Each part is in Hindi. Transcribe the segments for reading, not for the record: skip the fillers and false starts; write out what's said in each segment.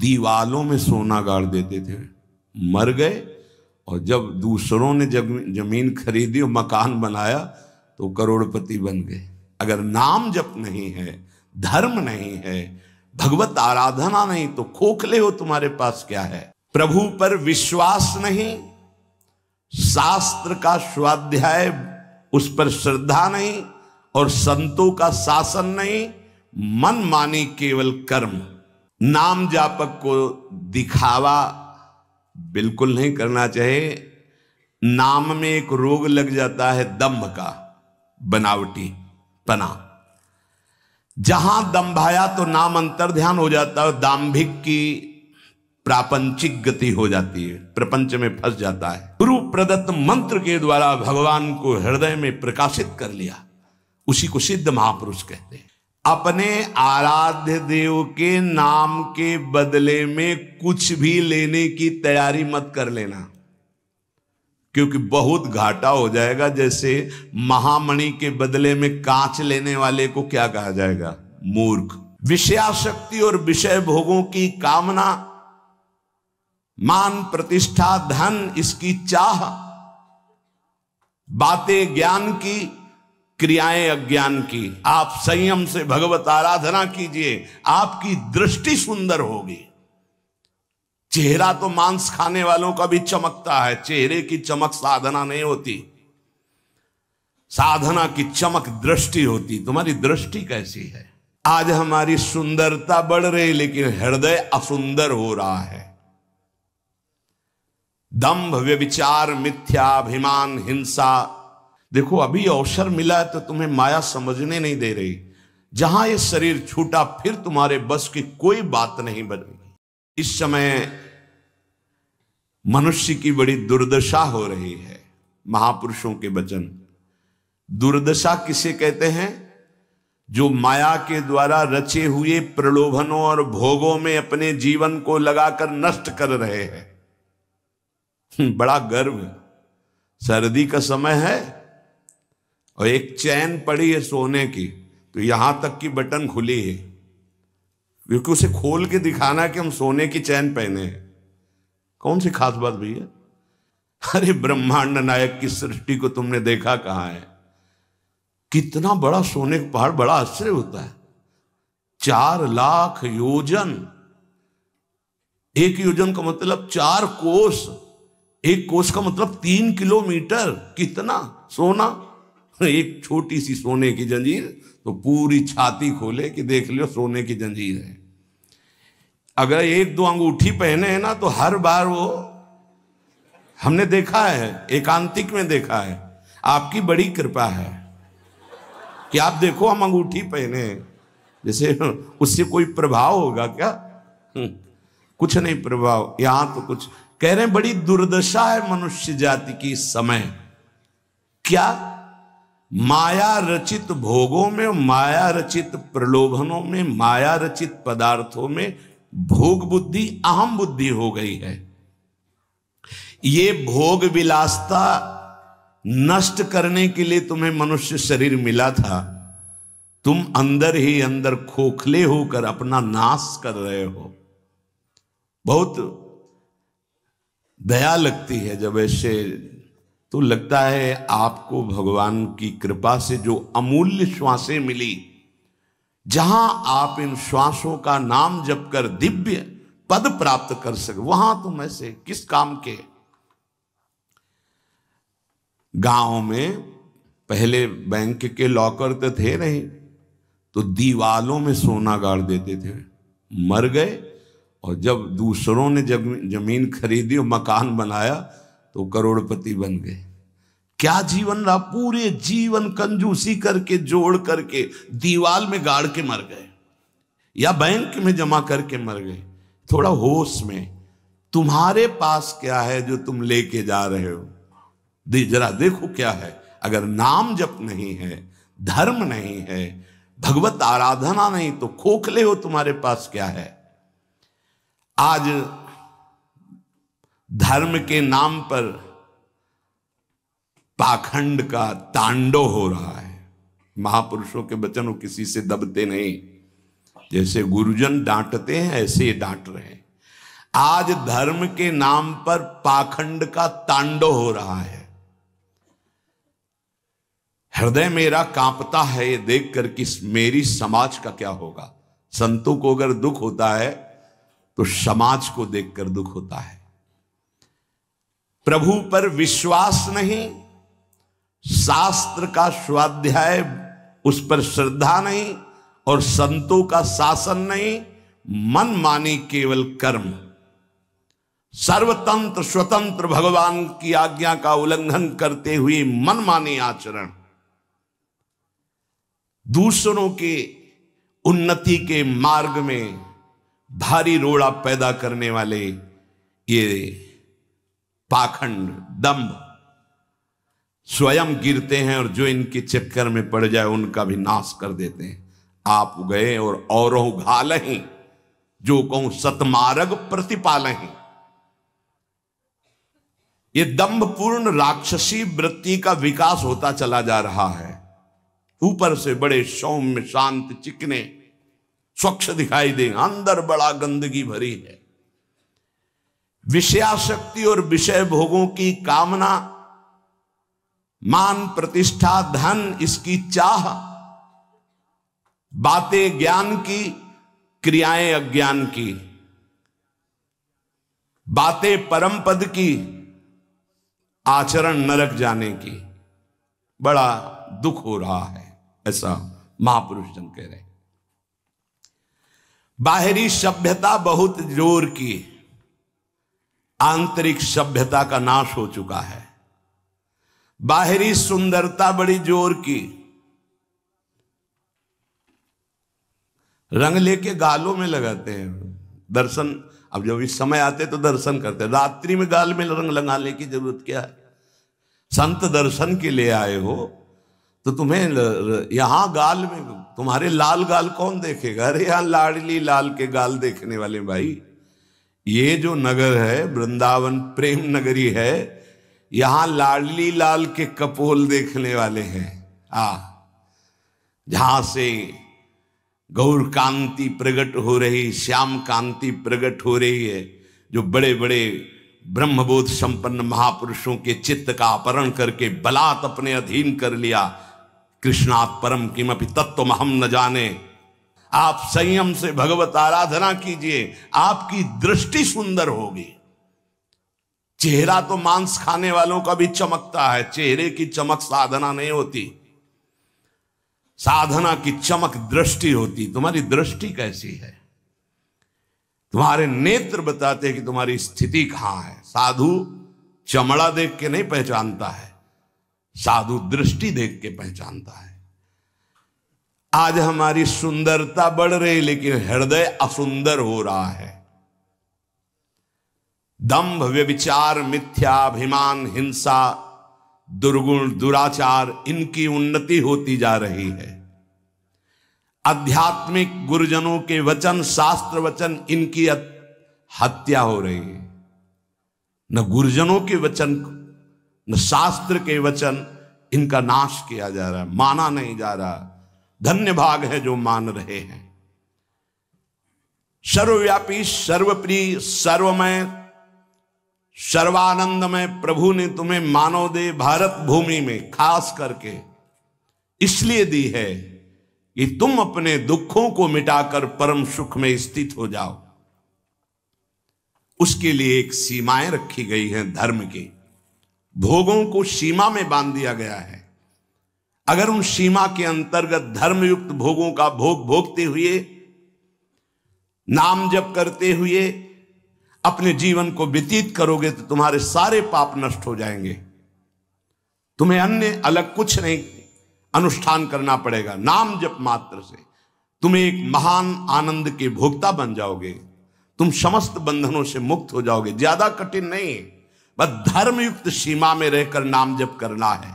दीवालों में सोना गाड़ देते थे, मर गए और जब दूसरों ने जमीन खरीदी और मकान बनाया तो करोड़पति बन गए। अगर नाम जप नहीं है, धर्म नहीं है, भगवत आराधना नहीं तो खोखले हो, तुम्हारे पास क्या है? प्रभु पर विश्वास नहीं, शास्त्र का स्वाध्याय उस पर श्रद्धा नहीं और संतों का शासन नहीं, मन मानी केवल कर्म। नाम जापक को दिखावा बिल्कुल नहीं करना चाहिए। नाम में एक रोग लग जाता है दंभ का, बनावटी पना। जहां दंभाया तो नाम अंतर ध्यान हो जाता है, दाम्भिक की प्रापंचिक गति हो जाती है, प्रपंच में फंस जाता है। गुरु प्रदत्त मंत्र के द्वारा भगवान को हृदय में प्रकाशित कर लिया, उसी को सिद्ध महापुरुष कहते हैं। अपने आराध्य देव के नाम के बदले में कुछ भी लेने की तैयारी मत कर लेना, क्योंकि बहुत घाटा हो जाएगा। जैसे महामणि के बदले में कांच लेने वाले को क्या कहा जाएगा? मूर्ख। विषयाशक्ति और विषय भोगों की कामना, मान प्रतिष्ठा धन, इसकी चाह, बातें ज्ञान की, क्रियाएं अज्ञान की। आप संयम से भगवत आराधना कीजिए, आपकी दृष्टि सुंदर होगी। चेहरा तो मांस खाने वालों का भी चमकता है, चेहरे की चमक साधना नहीं होती, साधना की चमक दृष्टि होती। तुम्हारी दृष्टि कैसी है? आज हमारी सुंदरता बढ़ रही लेकिन हृदय असुंदर हो रहा है। दंभ, व्यभिचार, मिथ्याभिमान, हिंसा। देखो अभी अवसर मिला है तो तुम्हें माया समझने नहीं दे रही। जहां ये शरीर छूटा फिर तुम्हारे बस की कोई बात नहीं बनेगी। इस समय मनुष्य की बड़ी दुर्दशा हो रही है। महापुरुषों के वचन। दुर्दशा किसे कहते हैं? जो माया के द्वारा रचे हुए प्रलोभनों और भोगों में अपने जीवन को लगाकर नष्ट कर रहे हैं। बड़ा गर्व, सर्दी का समय है और एक चैन पड़ी है सोने की, तो यहां तक की बटन खुली है, क्योंकि उसे खोल के दिखाना कि हम सोने की चैन पहने हैं। कौन सी खास बात भैया? अरे ब्रह्मांड नायक की सृष्टि को तुमने देखा कहां है? कितना बड़ा सोने का पहाड़, बड़ा आश्चर्य होता है। 4 लाख योजन। एक योजन का मतलब 4 कोस, एक कोस का मतलब 3 किलोमीटर। कितना सोना! एक छोटी सी सोने की जंजीर तो पूरी छाती खोले कि देख लियो सोने की जंजीर है। अगर 1-2 अंगूठी पहने हैं ना तो हर बार वो, हमने देखा है, एकांतिक में देखा है। आपकी बड़ी कृपा है कि आप देखो हम अंगूठी पहने हैं, जैसे उससे कोई प्रभाव होगा क्या? कुछ नहीं प्रभाव। यहां तो कुछ कह रहे हैं, बड़ी दुर्दशा है मनुष्य जाति की इस समय। क्या? माया रचित भोगों में, माया रचित प्रलोभनों में, माया रचित पदार्थों में भोग बुद्धि, अहम बुद्धि हो गई है। ये भोग विलासता नष्ट करने के लिए तुम्हें मनुष्य शरीर मिला था। तुम अंदर ही अंदर खोखले होकर अपना नाश कर रहे हो। बहुत दया लगती है जब ऐसे, तो लगता है आपको भगवान की कृपा से जो अमूल्य श्वासें मिली, जहां आप इन श्वासों का नाम जप कर दिव्य पद प्राप्त कर सके, वहां तुम ऐसे किस काम के? गांव में पहले बैंक के लॉकर तो थे नहीं, तो दीवालों में सोना गाड़ देते थे। मर गए और जब दूसरों ने जमीन खरीदी और मकान बनाया तो करोड़पति बन गए। क्या जीवन रहा? पूरे जीवन कंजूसी करके जोड़ करके दीवाल में गाड़ के मर गए या बैंक में जमा करके मर गए। थोड़ा होश में, तुम्हारे पास क्या है जो तुम लेके जा रहे हो? जरा देखो क्या है। अगर नाम जप नहीं है, धर्म नहीं है, भगवत आराधना नहीं तो खोखले हो, तुम्हारे पास क्या है? आज धर्म के नाम पर पाखंड का तांडव हो रहा है। महापुरुषों के वचन किसी से दबते नहीं। जैसे गुरुजन डांटते हैं ऐसे ही डांट रहे हैं। आज धर्म के नाम पर पाखंड का तांडव हो रहा है। हृदय मेरा कांपता है ये देखकर कि मेरी समाज का क्या होगा। संतों को अगर दुख होता है तो समाज को देखकर दुख होता है। प्रभु पर विश्वास नहीं, शास्त्र का स्वाध्याय उस पर श्रद्धा नहीं, और संतों का शासन नहीं, मनमानी केवल कर्म, सर्वतंत्र स्वतंत्र भगवान की आज्ञा का उल्लंघन करते हुए मनमानी आचरण, दूसरों के उन्नति के मार्ग में भारी रोड़ा पैदा करने वाले ये पाखंड, दंभ स्वयं गिरते हैं और जो इनके चक्कर में पड़ जाए उनका भी नाश कर देते हैं। आप गए और औरों घालहीं, जो कहूं सतमार्ग प्रतिपालहीं। ये दंभपूर्ण राक्षसी वृत्ति का विकास होता चला जा रहा है। ऊपर से बड़े सौम्य शांत चिकने स्वच्छ दिखाई दें, अंदर बड़ा गंदगी भरी है। विषयाशक्ति और विषय भोगों की कामना, मान प्रतिष्ठा धन इसकी चाह, बातें ज्ञान की, क्रियाएं अज्ञान की, बातें परम पद की, आचरण नरक जाने की। बड़ा दुख हो रहा है, ऐसा महापुरुष जन कह रहे। बाहरी सभ्यता बहुत जोर की, आंतरिक सभ्यता का नाश हो चुका है। बाहरी सुंदरता बड़ी जोर की, रंग लेके गालों में लगाते हैं। दर्शन, अब जब इस समय आते तो दर्शन करते हैं, रात्रि में गाल में रंग लगाने की जरूरत क्या है। संत दर्शन के लिए आए हो तो तुम्हें यहां गाल में, तुम्हारे लाल गाल कौन देखेगा। अरे यहां लाडली लाल के गाल देखने वाले भाई, ये जो नगर है वृंदावन प्रेम नगरी है, यहां लाडली लाल के कपोल देखने वाले हैं। जहां से गौर कांति प्रकट हो रही, श्याम कांति प्रकट हो रही है, जो बड़े बड़े ब्रह्मबोध संपन्न महापुरुषों के चित्त का अपहरण करके बलात् अपने अधीन कर लिया। कृष्णात् परम किमपि तत्त्वम हम न जाने। आप संयम से भगवत आराधना कीजिए, आपकी दृष्टि सुंदर होगी। चेहरा तो मांस खाने वालों का भी चमकता है, चेहरे की चमक साधना नहीं होती। साधना की चमक दृष्टि होती। तुम्हारी दृष्टि कैसी है, तुम्हारे नेत्र बताते हैं कि तुम्हारी स्थिति कहां है। साधु चमड़ा देख के नहीं पहचानता है, साधु दृष्टि देख के पहचानता है। आज हमारी सुंदरता बढ़ रही, लेकिन हृदय असुंदर हो रहा है। दंभ, व्यभिचार, मिथ्याभिमान, हिंसा, दुर्गुण, दुराचार, इनकी उन्नति होती जा रही है। आध्यात्मिक गुरुजनों के वचन, शास्त्र वचन, इनकी हत्या हो रही है। न गुरुजनों के वचन न शास्त्र के वचन, इनका नाश किया जा रहा है, माना नहीं जा रहा। धन्य भाग है जो मान रहे हैं। सर्वव्यापी, सर्वप्रिय, सर्वमय, सर्वानंदमय प्रभु ने तुम्हें मानव देह भारत भूमि में खास करके इसलिए दी है कि तुम अपने दुखों को मिटाकर परम सुख में स्थित हो जाओ। उसके लिए एक सीमाएं रखी गई हैं धर्म की। भोगों को सीमा में बांध दिया गया है। अगर उन सीमा के अंतर्गत धर्मयुक्त भोगों का भोग भोगते हुए, नाम जप करते हुए अपने जीवन को व्यतीत करोगे तो तुम्हारे सारे पाप नष्ट हो जाएंगे। तुम्हें अन्य अलग कुछ नहीं अनुष्ठान करना पड़ेगा। नाम जप मात्र से तुम्हें एक महान आनंद के भोक्ता बन जाओगे। तुम समस्त बंधनों से मुक्त हो जाओगे। ज्यादा कठिन नहीं, बस धर्मयुक्त सीमा में रहकर नाम जप करना है।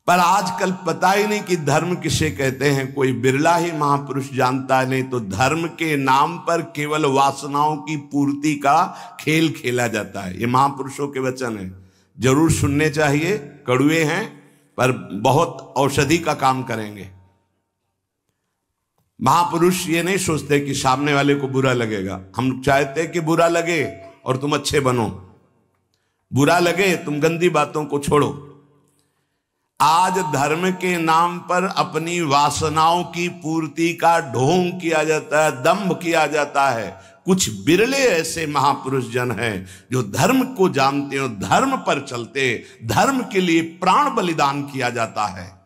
पर आजकल पता ही नहीं कि धर्म किसे कहते हैं। कोई बिरला ही महापुरुष जानता है। नहीं तो धर्म के नाम पर केवल वासनाओं की पूर्ति का खेल खेला जाता है। ये महापुरुषों के वचन है, जरूर सुनने चाहिए। कड़वे हैं पर बहुत औषधि का काम करेंगे। महापुरुष ये नहीं सोचते कि सामने वाले को बुरा लगेगा। हम चाहते कि बुरा लगे और तुम अच्छे बनो, बुरा लगे तुम गंदी बातों को छोड़ो। आज धर्म के नाम पर अपनी वासनाओं की पूर्ति का ढोंग किया जाता है, दंभ किया जाता है। कुछ बिरले ऐसे महापुरुष जन हैं जो धर्म को जानते हो, धर्म पर चलते, धर्म के लिए प्राण बलिदान किया जाता है।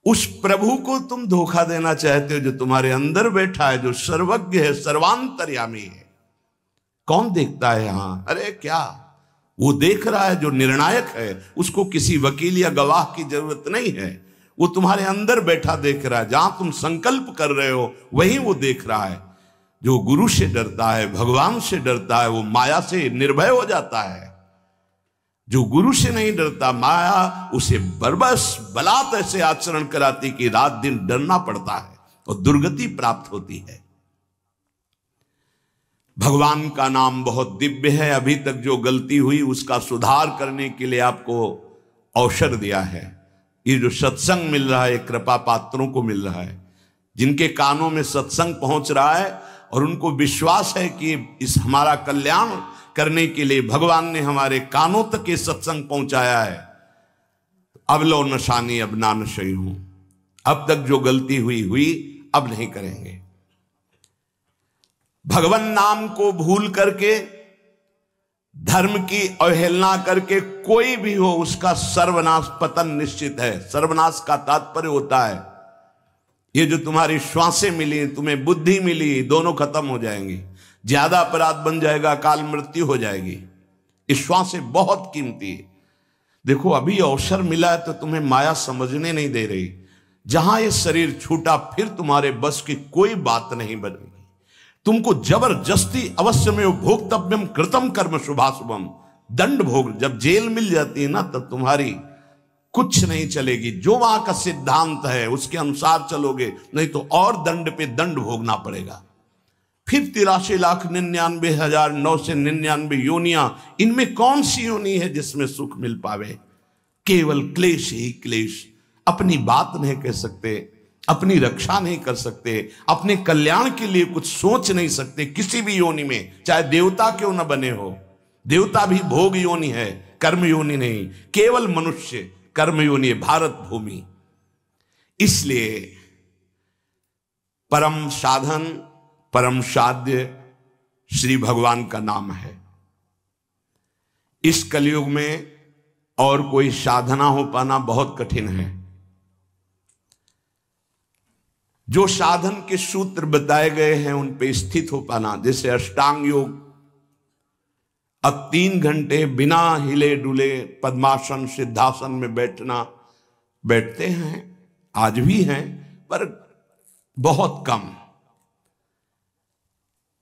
उस प्रभु को तुम धोखा देना चाहते हो जो तुम्हारे अंदर बैठा है, जो सर्वज्ञ है, सर्वांतर्यामी है। कौन देखता है यहां? अरे क्या वो देख रहा है जो निर्णायक है, उसको किसी वकील या गवाह की जरूरत नहीं है। वो तुम्हारे अंदर बैठा देख रहा है, जहां तुम संकल्प कर रहे हो वहीं वो देख रहा है। जो गुरु से डरता है, भगवान से डरता है, वो माया से निर्भय हो जाता है। जो गुरु से नहीं डरता, माया उसे बरबस बलात् ऐसे आचरण कराती कि रात दिन डरना पड़ता है और दुर्गति प्राप्त होती है। भगवान का नाम बहुत दिव्य है। अभी तक जो गलती हुई उसका सुधार करने के लिए आपको अवसर दिया है। ये जो सत्संग मिल रहा है, कृपा पात्रों को मिल रहा है, जिनके कानों में सत्संग पहुंच रहा है और उनको विश्वास है कि इस हमारा कल्याण करने के लिए भगवान ने हमारे कानों तक ये सत्संग पहुंचाया है। अब लो नशानी अब ना नशई हूं। अब तक जो गलती हुई अब नहीं करेंगे। भगवान नाम को भूल करके, धर्म की अवहेलना करके कोई भी हो उसका सर्वनाश, पतन निश्चित है। सर्वनाश का तात्पर्य होता है ये जो तुम्हारी श्वासें मिली, तुम्हें बुद्धि मिली, दोनों खत्म हो जाएंगी। ज्यादा अपराध बन जाएगा, काल मृत्यु हो जाएगी। इस श्वासें बहुत कीमती है। देखो अभी अवसर मिला है तो तुम्हें माया समझने नहीं दे रही। जहां ये शरीर छूटा फिर तुम्हारे बस की कोई बात नहीं बनेगी। तुमको जबरदस्ती अवश्य में भोक्तव्यम कृतम कर्म शुभाशुभम, दंड भोग। जब जेल मिल जाती है ना तब तुम्हारी कुछ नहीं चलेगी। जो वहां का सिद्धांत है उसके अनुसार चलोगे, नहीं तो और दंड पे दंड भोगना पड़ेगा। फिर 83,99,999 योनियां, इनमें कौन सी योनि है जिसमें सुख मिल पावे? केवल क्लेश ही क्लेश। अपनी बात नहीं कह सकते, अपनी रक्षा नहीं कर सकते, अपने कल्याण के लिए कुछ सोच नहीं सकते किसी भी योनि में, चाहे देवता क्यों न बने हो। देवता भी भोग योनि है, कर्म योनि नहीं। केवल मनुष्य कर्म योनि है, भारत भूमि। इसलिए परम साधन, परम साध्य श्री भगवान का नाम है। इस कलयुग में और कोई साधना हो पाना बहुत कठिन है। जो साधन के सूत्र बताए गए हैं उन पे स्थित हो पाना, जैसे अष्टांग योग, अब 3 घंटे बिना हिले डुले पद्मासन सिद्धासन में बैठते हैं, आज भी हैं, पर बहुत कम।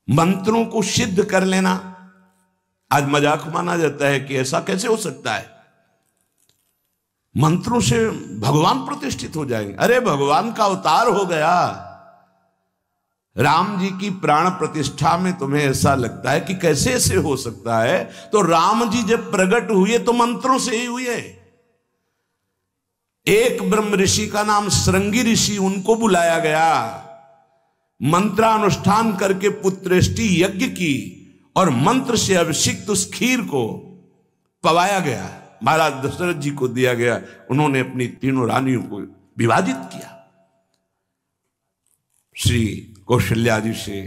मंत्रों को सिद्ध कर लेना आज मजाक माना जाता है कि ऐसा कैसे हो सकता है, मंत्रों से भगवान प्रतिष्ठित हो जाएंगे। अरे भगवान का अवतार हो गया। राम जी की प्राण प्रतिष्ठा में तुम्हें ऐसा लगता है कि कैसे ऐसे हो सकता है? तो राम जी जब प्रकट हुए तो मंत्रों से ही हुए। एक ब्रह्म ऋषि का नाम श्रृंगी ऋषि, उनको बुलाया गया, मंत्रानुष्ठान करके पुत्रेष्टि यज्ञ की और मंत्र से अभिषिक्त उस खीर को पवाया गया, महाराज दशरथ जी को दिया गया। उन्होंने अपनी 3 रानियों को विभाजित किया। श्री कौशल्या जी से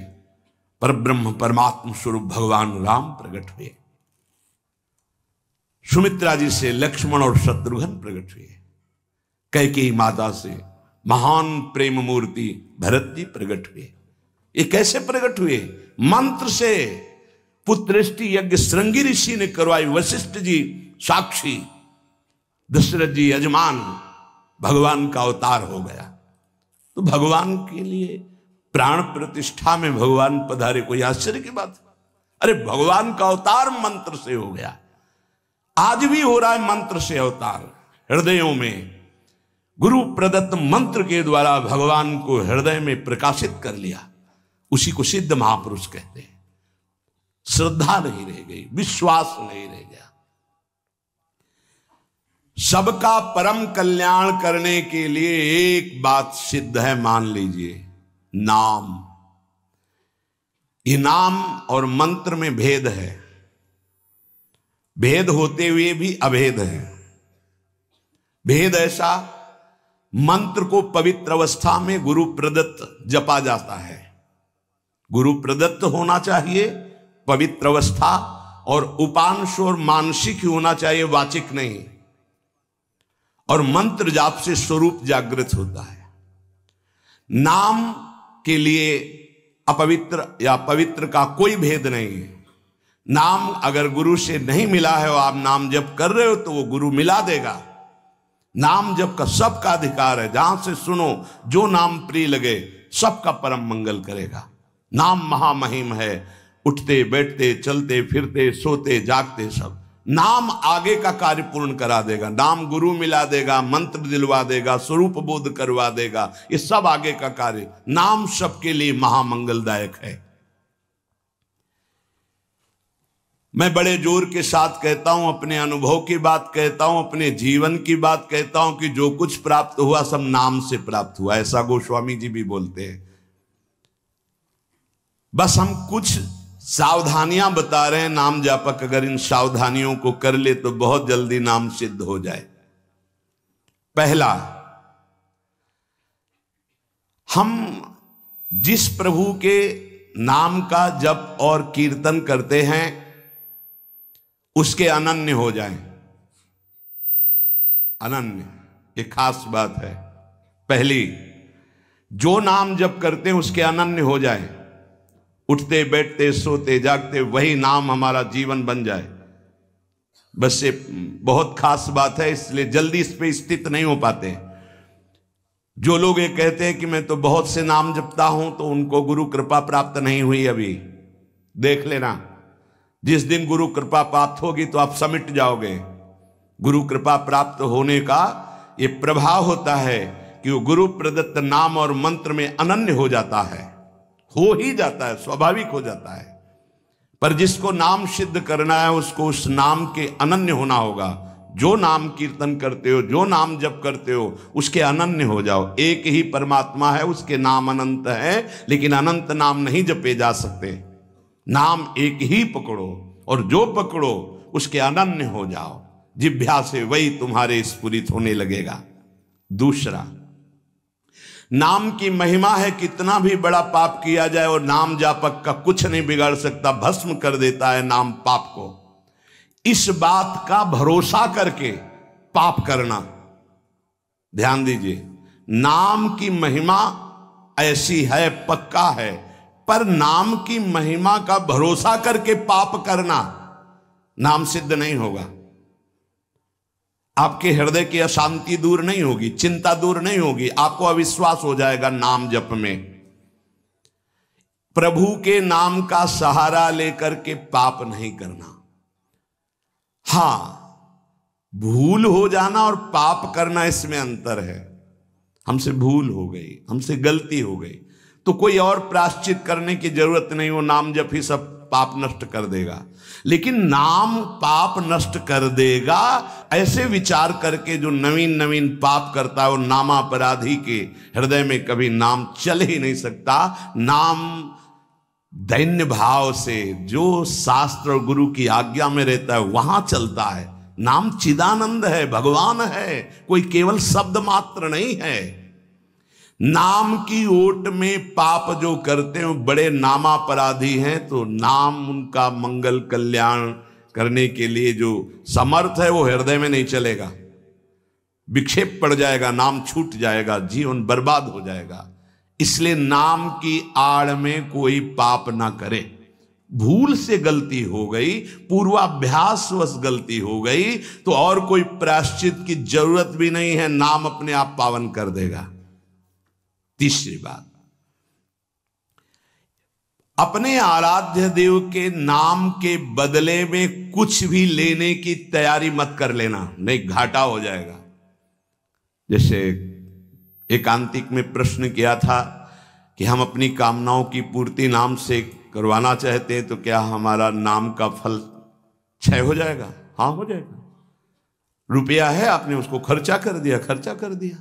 परब्रह्म परमात्म स्वरूप भगवान राम प्रकट हुए। सुमित्रा जी से लक्ष्मण और शत्रुघ्न प्रकट हुए। कैकेयी माता से महान प्रेम मूर्ति भरत जी प्रकट हुए। ये कैसे प्रकट हुए? मंत्र से। पुत्रेष्टि यज्ञ श्रृंगी ऋषि ने करवाई, वशिष्ठ जी साक्षी, दशरथ जी यजमान, भगवान का अवतार हो गया। तो भगवान के लिए प्राण प्रतिष्ठा में भगवान पधारे, कोई आश्चर्य की बात? अरे भगवान का अवतार मंत्र से हो गया। आज भी हो रहा है मंत्र से अवतार। हृदयों में गुरु प्रदत्त मंत्र के द्वारा भगवान को हृदय में प्रकाशित कर लिया। उसी को सिद्ध महापुरुष कहते हैं। श्रद्धा नहीं रह गई, विश्वास नहीं रह गया। सबका परम कल्याण करने के लिए एक बात सिद्ध है, मान लीजिए, नाम। ये नाम और मंत्र में भेद है, भेद होते हुए भी अभेद है। भेद ऐसा, मंत्र को पवित्र अवस्था में गुरु प्रदत्त जपा जाता है, गुरु प्रदत्त होना चाहिए पवित्र अवस्था, और उपांश और मानसिक ही होना चाहिए, वाचिक नहीं। और मंत्र जाप से स्वरूप जागृत होता है। नाम के लिए अपवित्र या पवित्र का कोई भेद नहीं है। नाम अगर गुरु से नहीं मिला है और आप नाम जप कर रहे हो तो वो गुरु मिला देगा। नाम जप का सबका अधिकार है, जहां से सुनो जो नाम प्रिय लगे सबका परम मंगल करेगा। नाम महामहिम है, उठते बैठते चलते फिरते सोते जागते सब नाम आगे का कार्य पूर्ण करा देगा। नाम गुरु मिला देगा, मंत्र दिलवा देगा, स्वरूप बोध करवा देगा, ये सब आगे का कार्य। नाम सबके लिए महामंगलदायक है। मैं बड़े जोर के साथ कहता हूं, अपने अनुभव की बात कहता हूं, अपने जीवन की बात कहता हूं कि जो कुछ प्राप्त हुआ सब नाम से प्राप्त हुआ। ऐसा गोस्वामी जी भी बोलते हैं। बस हम कुछ सावधानियां बता रहे हैं। नाम जापक अगर इन सावधानियों को कर ले तो बहुत जल्दी नाम सिद्ध हो जाए। पहला, हम जिस प्रभु के नाम का जप और कीर्तन करते हैं उसके अनन्य हो जाएं। अनन्य, ये खास बात है। पहली, जो नाम जप करते हैं उसके अनन्य हो जाएं। उठते बैठते सोते जागते वही नाम हमारा जीवन बन जाए। बस ये बहुत खास बात है, इसलिए जल्दी इस पे स्थित नहीं हो पाते। जो लोग ये कहते हैं कि मैं तो बहुत से नाम जपता हूं, तो उनको गुरु कृपा प्राप्त नहीं हुई अभी। देख लेना, जिस दिन गुरु कृपा प्राप्त होगी तो आप समिट जाओगे। गुरु कृपा प्राप्त होने का ये प्रभाव होता है कि वो गुरु प्रदत्त नाम और मंत्र में अनन्य हो जाता है, हो ही जाता है, स्वाभाविक हो जाता है। पर जिसको नाम सिद्ध करना है उसको उस नाम के अनन्य होना होगा। जो नाम कीर्तन करते हो, जो नाम जप करते हो, उसके अनन्य हो जाओ। एक ही परमात्मा है, उसके नाम अनंत है, लेकिन अनंत नाम नहीं जपे जा सकते। नाम एक ही पकड़ो, और जो पकड़ो उसके अनन्य हो जाओ। जिह्वा से वही तुम्हारे स्फुरित होने लगेगा। दूसरा, नाम की महिमा है। कितना भी बड़ा पाप किया जाए और नाम जापक का कुछ नहीं बिगाड़ सकता, भस्म कर देता है नाम पाप को। इस बात का भरोसा करके पाप करना, ध्यान दीजिए, नाम की महिमा ऐसी है, पक्का है, पर नाम की महिमा का भरोसा करके पाप करना नाम सिद्ध नहीं होगा। आपके हृदय की अशांति दूर नहीं होगी, चिंता दूर नहीं होगी, आपको अविश्वास हो जाएगा नाम जप में। प्रभु के नाम का सहारा लेकर के पाप नहीं करना। हां, भूल हो जाना और पाप करना, इसमें अंतर है। हमसे भूल हो गई, हमसे गलती हो गई, तो कोई और प्रायश्चित करने की जरूरत नहीं, वो नाम जप ही सब पाप नष्ट कर देगा। लेकिन नाम पाप नष्ट कर देगा ऐसे विचार करके जो नवीन नवीन पाप करता है, वो नामापराधी के हृदय में कभी नाम चल ही नहीं सकता। नाम दैन्य भाव से जो शास्त्र और गुरु की आज्ञा में रहता है वहां चलता है। नाम चिदानंद है, भगवान है, कोई केवल शब्द मात्र नहीं है। नाम की ओट में पाप जो करते हैं बड़े नामापराधी हैं, तो नाम उनका मंगल कल्याण करने के लिए जो समर्थ है वो हृदय में नहीं चलेगा, विक्षेप पड़ जाएगा, नाम छूट जाएगा, जीवन बर्बाद हो जाएगा। इसलिए नाम की आड़ में कोई पाप ना करे। भूल से गलती हो गई, पूर्वाभ्यासवश गलती हो गई, तो और कोई प्रायश्चित की जरूरत भी नहीं है, नाम अपने आप पावन कर देगा। तीसरी बात, अपने आराध्य देव के नाम के बदले में कुछ भी लेने की तैयारी मत कर लेना, नहीं घाटा हो जाएगा। जैसे एकांतिक में प्रश्न किया था कि हम अपनी कामनाओं की पूर्ति नाम से करवाना चाहते हैं, तो क्या हमारा नाम का फल क्षय हो जाएगा? हाँ, हो जाएगा। रुपया है, आपने उसको खर्चा कर दिया।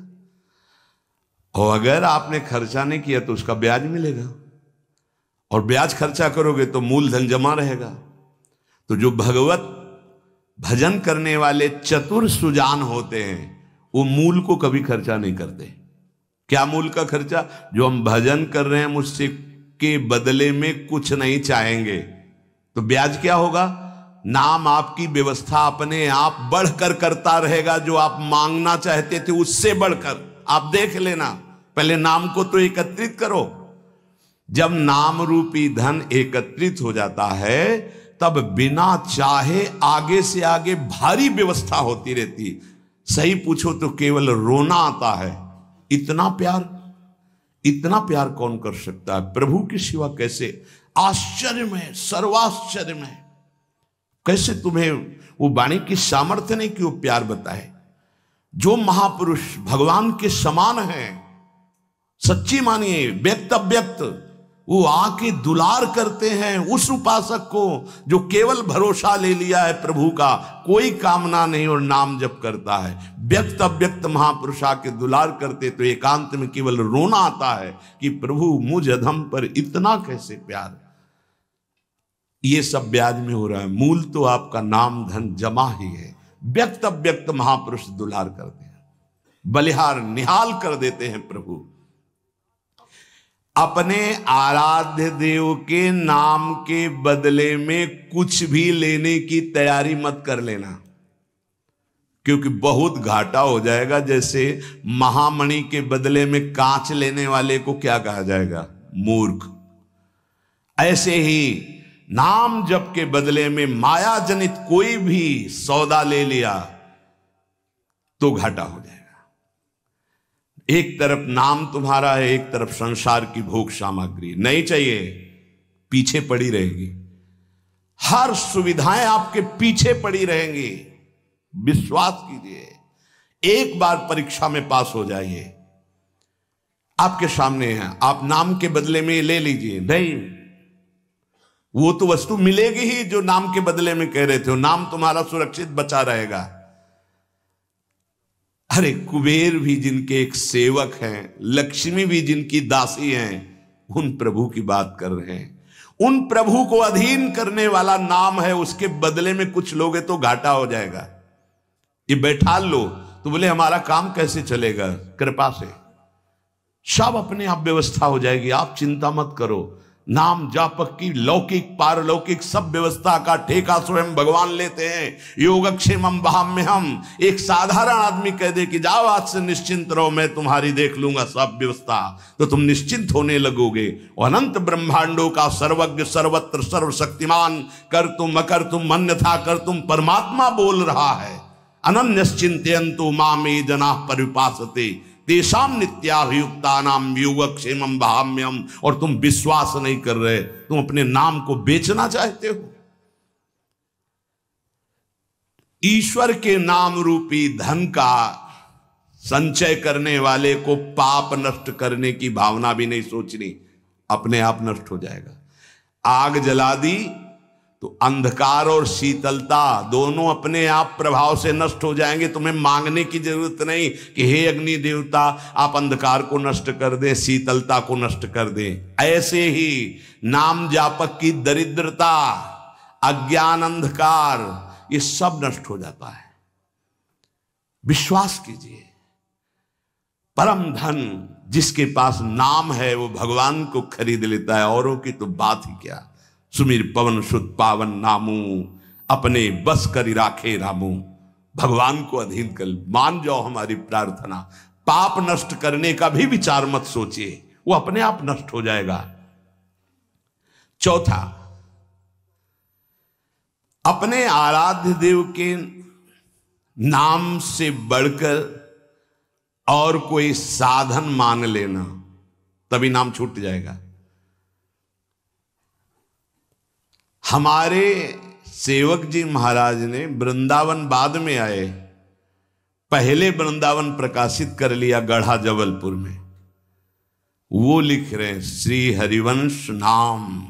और अगर आपने खर्चा नहीं किया तो उसका ब्याज मिलेगा, और ब्याज खर्चा करोगे तो मूलधन जमा रहेगा। तो जो भगवत भजन करने वाले चतुर सुजान होते हैं वो मूल को कभी खर्चा नहीं करते। क्या मूल का खर्चा? जो हम भजन कर रहे हैं मुझसे के बदले में कुछ नहीं चाहेंगे, तो ब्याज क्या होगा? नाम आपकी व्यवस्था अपने आप बढ़कर करता रहेगा। जो आप मांगना चाहते थे उससे बढ़कर। आप देख लेना, पहले नाम को तो एकत्रित करो। जब नाम रूपी धन एकत्रित हो जाता है तब बिना चाहे आगे से आगे भारी व्यवस्था होती रहती। सही पूछो तो केवल रोना आता है। इतना प्यार कौन कर सकता है प्रभु के सिवा? कैसे? आश्चर्य में, सर्वाश्चर्य में। कैसे तुम्हें वो वाणी की सामर्थ्य नहीं कि वो प्यार बताए? जो महापुरुष भगवान के समान हैं, सच्ची मानिए, व्यक्त अव्यक्त, वो आके दुलार करते हैं उस उपासक को जो केवल भरोसा ले लिया है प्रभु का, कोई कामना नहीं और नाम जप करता है। व्यक्त अव्यक्त महापुरुष आके दुलार करते तो एकांत में केवल रोना आता है कि प्रभु मुझ अधम पर इतना कैसे प्यार। ये सब ब्याज में हो रहा है। मूल तो आपका नाम धन जमा ही है। व्यक्त अव्यक्त महापुरुष दुलार करते हैं, बलिहार निहाल कर देते हैं प्रभु। अपने आराध्य देव के नाम के बदले में कुछ भी लेने की तैयारी मत कर लेना, क्योंकि बहुत घाटा हो जाएगा। जैसे महामणि के बदले में कांच लेने वाले को क्या कहा जाएगा? मूर्ख। ऐसे ही नाम जप के बदले में माया जनित कोई भी सौदा ले लिया तो घाटा हो जाएगा। एक तरफ नाम तुम्हारा है, एक तरफ संसार की भोग सामग्री नहीं चाहिए, पीछे पड़ी रहेगी। हर सुविधाएं आपके पीछे पड़ी रहेंगी। विश्वास कीजिए, एक बार परीक्षा में पास हो जाइए। आपके सामने है, आप नाम के बदले में ले लीजिए। नहीं, वो तो वस्तु मिलेगी ही जो नाम के बदले में कह रहे थे। नाम तुम्हारा सुरक्षित बचा रहेगा। अरे कुबेर भी जिनके एक सेवक हैं, लक्ष्मी भी जिनकी दासी हैं, उन प्रभु की बात कर रहे हैं। उन प्रभु को अधीन करने वाला नाम है, उसके बदले में कुछ लोगे तो घाटा हो जाएगा। ये बैठा लो तो बोले हमारा काम कैसे चलेगा? कृपा से सब अपने आप व्यवस्था हो जाएगी, आप चिंता मत करो। नाम जापक की लौकिक पारलौकिक सब व्यवस्था का ठेका स्वयं भगवान लेते हैं। योगक्षेमम वहाम्यहम। एक साधारण आदमी कह दे कि जाओ आज से निश्चिंत रहो, मैं तुम्हारी देख लूंगा सब व्यवस्था, तो तुम निश्चिंत होने लगोगे। और अनंत ब्रह्मांडों का सर्वज्ञ सर्वत्र सर्वशक्तिमान कर तुम अकर तुम अन्यथा कर तुम परमात्मा बोल रहा है। अनन्यश्चिन्तयन्तु मामे जनाः परिपासते तेषां नित्याभियुक्तानां योगक्षेमं वहाम्यहम्। और तुम विश्वास नहीं कर रहे, तुम अपने नाम को बेचना चाहते हो। ईश्वर के नाम रूपी धन का संचय करने वाले को पाप नष्ट करने की भावना भी नहीं सोचनी, अपने आप नष्ट हो जाएगा। आग जला दी तो अंधकार और शीतलता दोनों अपने आप प्रभाव से नष्ट हो जाएंगे। तुम्हें मांगने की जरूरत नहीं कि हे अग्नि देवता आप अंधकार को नष्ट कर दें, शीतलता को नष्ट कर दें। ऐसे ही नाम जापक की दरिद्रता, अज्ञान, अंधकार, ये सब नष्ट हो जाता है। विश्वास कीजिए, परम धन जिसके पास नाम है वो भगवान को खरीद लेता है, औरों की तो बात ही क्या। सुमिर पवन सुत पावन नामू, अपने बस करी राखे रामू। भगवान को अधीन कर मान जाओ हमारी प्रार्थना। पाप नष्ट करने का भी विचार मत सोचिए, वो अपने आप नष्ट हो जाएगा। चौथा, अपने आराध्य देव के नाम से बढ़कर और कोई साधन मान लेना, तभी नाम छूट जाएगा। हमारे सेवक जी महाराज ने वृंदावन बाद में आए, पहले वृंदावन प्रकाशित कर लिया गढ़ा जबलपुर में। वो लिख रहे हैं श्री हरिवंश नाम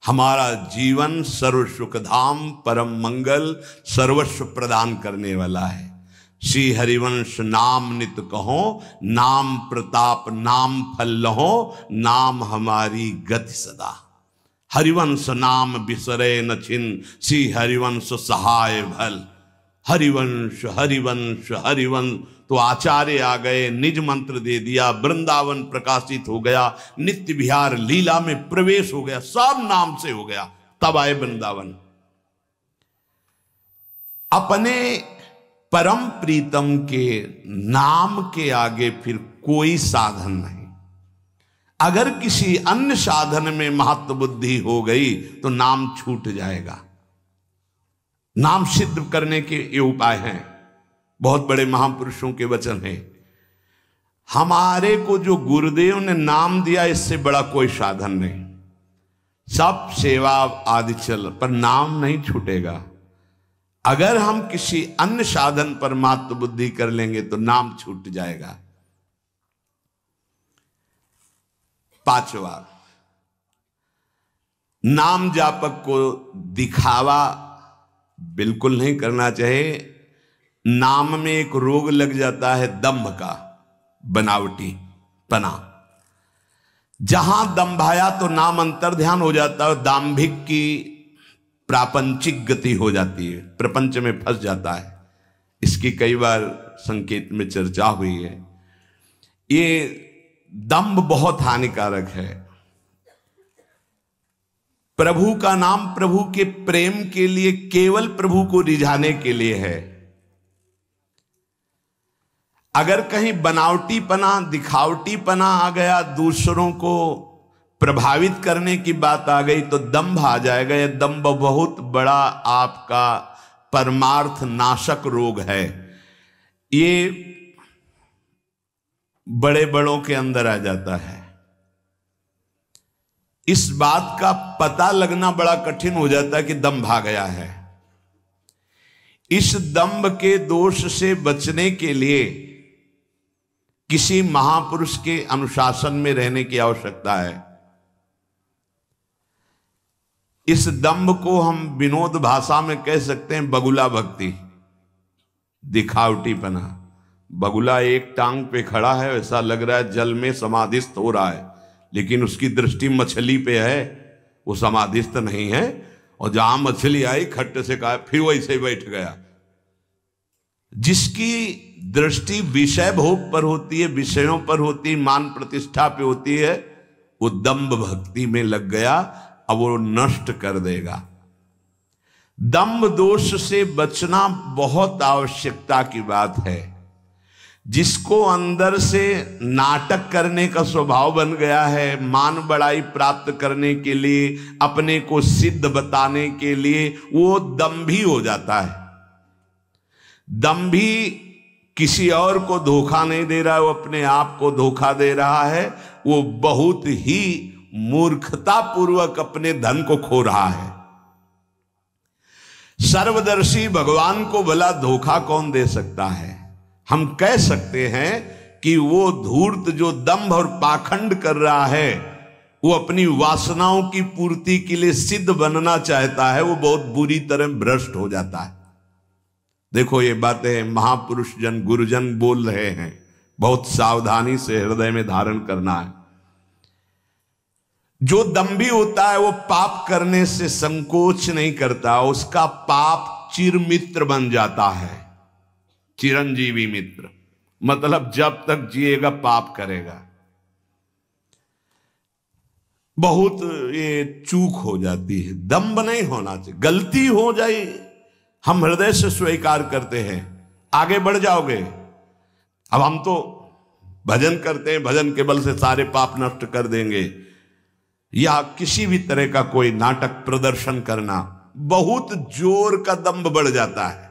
हमारा जीवन सर्व सुखधाम परम मंगल सर्वस्व प्रदान करने वाला है। श्री हरिवंश नाम नित कहो, नाम प्रताप नाम फल लहो, नाम हमारी गति सदा। हरिवंश नाम बिसरे न छिन, श्री हरिवंश सहाय भल। हरिवंश हरिवंश हरिवंश। तो आचार्य आ गए, निज मंत्र दे दिया, वृंदावन प्रकाशित हो गया, नित्य विहार लीला में प्रवेश हो गया, सब नाम से हो गया। तब आए वृंदावन। अपने परम प्रीतम के नाम के आगे फिर कोई साधन नहीं। अगर किसी अन्य साधन में महत्व बुद्धि हो गई तो नाम छूट जाएगा। नाम सिद्ध करने के ये उपाय हैं, बहुत बड़े महापुरुषों के वचन हैं। हमारे को जो गुरुदेव ने नाम दिया, इससे बड़ा कोई साधन नहीं। सब सेवा आदि चल, पर नाम नहीं छूटेगा। अगर हम किसी अन्य साधन पर मात्र बुद्धि कर लेंगे तो नाम छूट जाएगा। पांचवा, नाम जापक को दिखावा बिल्कुल नहीं करना चाहिए। नाम में एक रोग लग जाता है दंभ का, बनावटी पना। जहां दंभाया तो नाम अंतर ध्यान हो जाता है, दाम्भिक की प्रापंचिक गति हो जाती है, प्रपंच में फंस जाता है। इसकी कई बार संकेत में चर्चा हुई है। ये दंभ बहुत हानिकारक है। प्रभु का नाम प्रभु के प्रेम के लिए, केवल प्रभु को रिझाने के लिए है। अगर कहीं बनावटीपना दिखावटीपना आ गया, दूसरों को प्रभावित करने की बात आ गई तो दंभ आ जाएगा। यह दंभ बहुत बड़ा आपका परमार्थ नाशक रोग है। ये बड़े बड़ों के अंदर आ जाता है। इस बात का पता लगना बड़ा कठिन हो जाता है कि दंभ आ गया है। इस दंभ के दोष से बचने के लिए किसी महापुरुष के अनुशासन में रहने की आवश्यकता है। इस दंभ को हम विनोद भाषा में कह सकते हैं बगुला भक्ति, दिखावटीपना। बगुला एक टांग पे खड़ा है, ऐसा लग रहा है जल में समाधिस्थ हो रहा है, लेकिन उसकी दृष्टि मछली पे है, वो समाधिस्थ नहीं है। और जहां मछली आई खट्टे से कहा, फिर वैसे ही बैठ गया। जिसकी दृष्टि विषय भोग पर होती है, विषयों पर होती, मान प्रतिष्ठा पे होती है, वो दंभ भक्ति में लग गया। अब वो नष्ट कर देगा। दंभ दोष से बचना बहुत आवश्यकता की बात है। जिसको अंदर से नाटक करने का स्वभाव बन गया है, मान बड़ाई प्राप्त करने के लिए, अपने को सिद्ध बताने के लिए, वो दंभी हो जाता है। दंभी किसी और को धोखा नहीं दे रहा है, वो अपने आप को धोखा दे रहा है। वो बहुत ही मूर्खता पूर्वक अपने धन को खो रहा है। सर्वदर्शी भगवान को भला धोखा कौन दे सकता है? हम कह सकते हैं कि वो धूर्त जो दंभ और पाखंड कर रहा है, वो अपनी वासनाओं की पूर्ति के लिए सिद्ध बनना चाहता है, वो बहुत बुरी तरह भ्रष्ट हो जाता है। देखो, ये बातें महापुरुष जन गुरुजन बोल रहे हैं, बहुत सावधानी से हृदय में धारण करना है। जो दंभी होता है वो पाप करने से संकोच नहीं करता, उसका पाप चिरमित्र बन जाता है। चिरंजीवी मित्र मतलब जब तक जिएगा पाप करेगा। बहुत ये चूक हो जाती है। दंभ नहीं होना चाहिए। गलती हो जाए हम हृदय से स्वीकार करते हैं, आगे बढ़ जाओगे। अब हम तो भजन करते हैं, भजन के बल से सारे पाप नष्ट कर देंगे, या किसी भी तरह का कोई नाटक प्रदर्शन करना, बहुत जोर का दंभ बढ़ जाता है।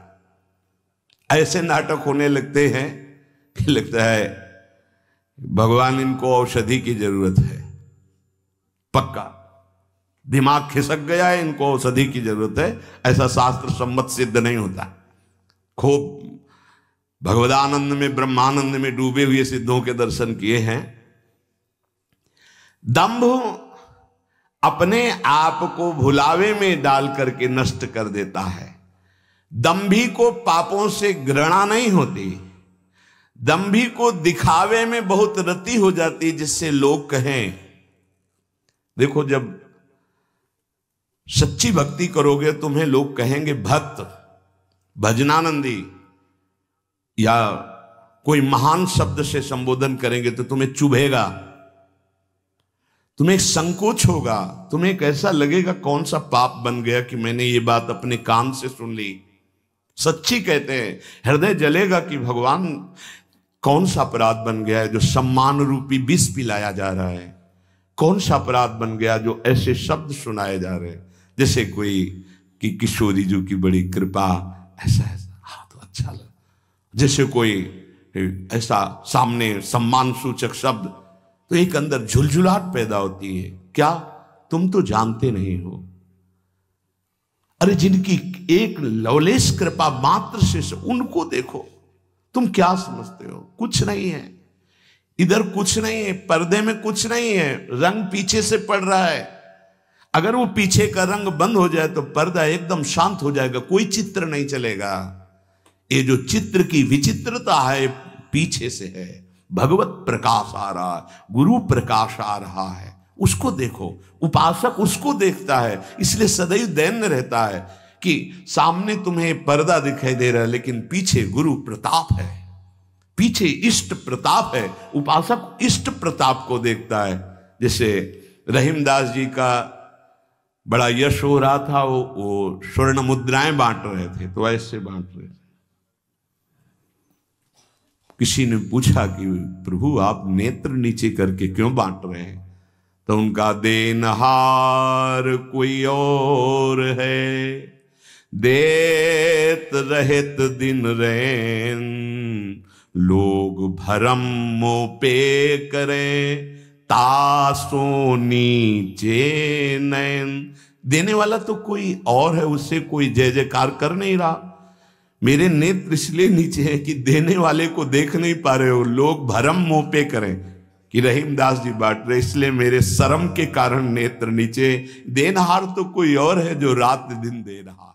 ऐसे नाटक होने लगते हैं कि लगता है भगवान इनको औषधि की जरूरत है। पक्का दिमाग खिसक गया है, इनको औषधि की जरूरत है। ऐसा शास्त्र सम्मत सिद्ध नहीं होता। खूब भगवदानंद में, ब्रह्मानंद में डूबे हुए सिद्धों के दर्शन किए हैं। दंभ अपने आप को भुलावे में डाल करके नष्ट कर देता है। दंभी को पापों से घृणा नहीं होती, दंभी को दिखावे में बहुत रति हो जाती, जिससे लोग कहें। देखो, जब सच्ची भक्ति करोगे तुम्हें लोग कहेंगे भक्त, भजनानंदी, या कोई महान शब्द से संबोधन करेंगे तो तुम्हें चुभेगा, तुम्हें संकोच होगा, तुम्हें कैसा लगेगा कौन सा पाप बन गया कि मैंने ये बात अपने कान से सुन ली। सच्ची कहते हैं, हृदय जलेगा कि भगवान कौन सा अपराध बन गया है जो सम्मान रूपी विष पिलाया जा रहा है, कौन सा अपराध बन गया जो ऐसे शब्द सुनाए जा रहे हैं, जैसे कोई कि किशोरी जी की बड़ी कृपा, ऐसा ऐसा, हाँ तो अच्छा लगा। जैसे कोई ऐसा सामने सम्मान सूचक शब्द, तो एक अंदर झुलझुलाहट पैदा होती है। क्या तुम तो जानते नहीं हो? अरे जिनकी एक लवलेश कृपा मात्र से उनको देखो, तुम क्या समझते हो? कुछ नहीं है इधर, कुछ नहीं है, पर्दे में कुछ नहीं है, रंग पीछे से पड़ रहा है। अगर वो पीछे का रंग बंद हो जाए तो पर्दा एकदम शांत हो जाएगा, कोई चित्र नहीं चलेगा। ये जो चित्र की विचित्रता है पीछे से है, भगवत प्रकाश आ रहा है, गुरु प्रकाश आ रहा है, उसको देखो। उपासक उसको देखता है, इसलिए सदैव दैन्य रहता है कि सामने तुम्हें पर्दा दिखाई दे रहा है लेकिन पीछे गुरु प्रताप है, पीछे इष्ट प्रताप है। उपासक इष्ट प्रताप को देखता है। जैसे रहीमदास जी का बड़ा यश हो रहा था, वो स्वर्ण मुद्राएं बांट रहे थे, तो ऐसे बांट रहे थे। किसी ने पूछा कि प्रभु आप नेत्र नीचे करके क्यों बांट रहे हैं? तो उनका देनहार कोई और है, देत रहत दिन रैन, लोग भरम मोह पे करें, तासो नीचे नैन। देने वाला तो कोई और है, उससे कोई जय जयकार कर नहीं रहा। मेरे नेत्र इसलिए नीचे हैं कि देने वाले को देख नहीं पा रहे हो, लोग भरम मोह पे करें कि रहीमदास जी बांट रहे, इसलिए मेरे शर्म के कारण नेत्र नीचे। देनहार तो कोई और है जो रात दिन दे रहा।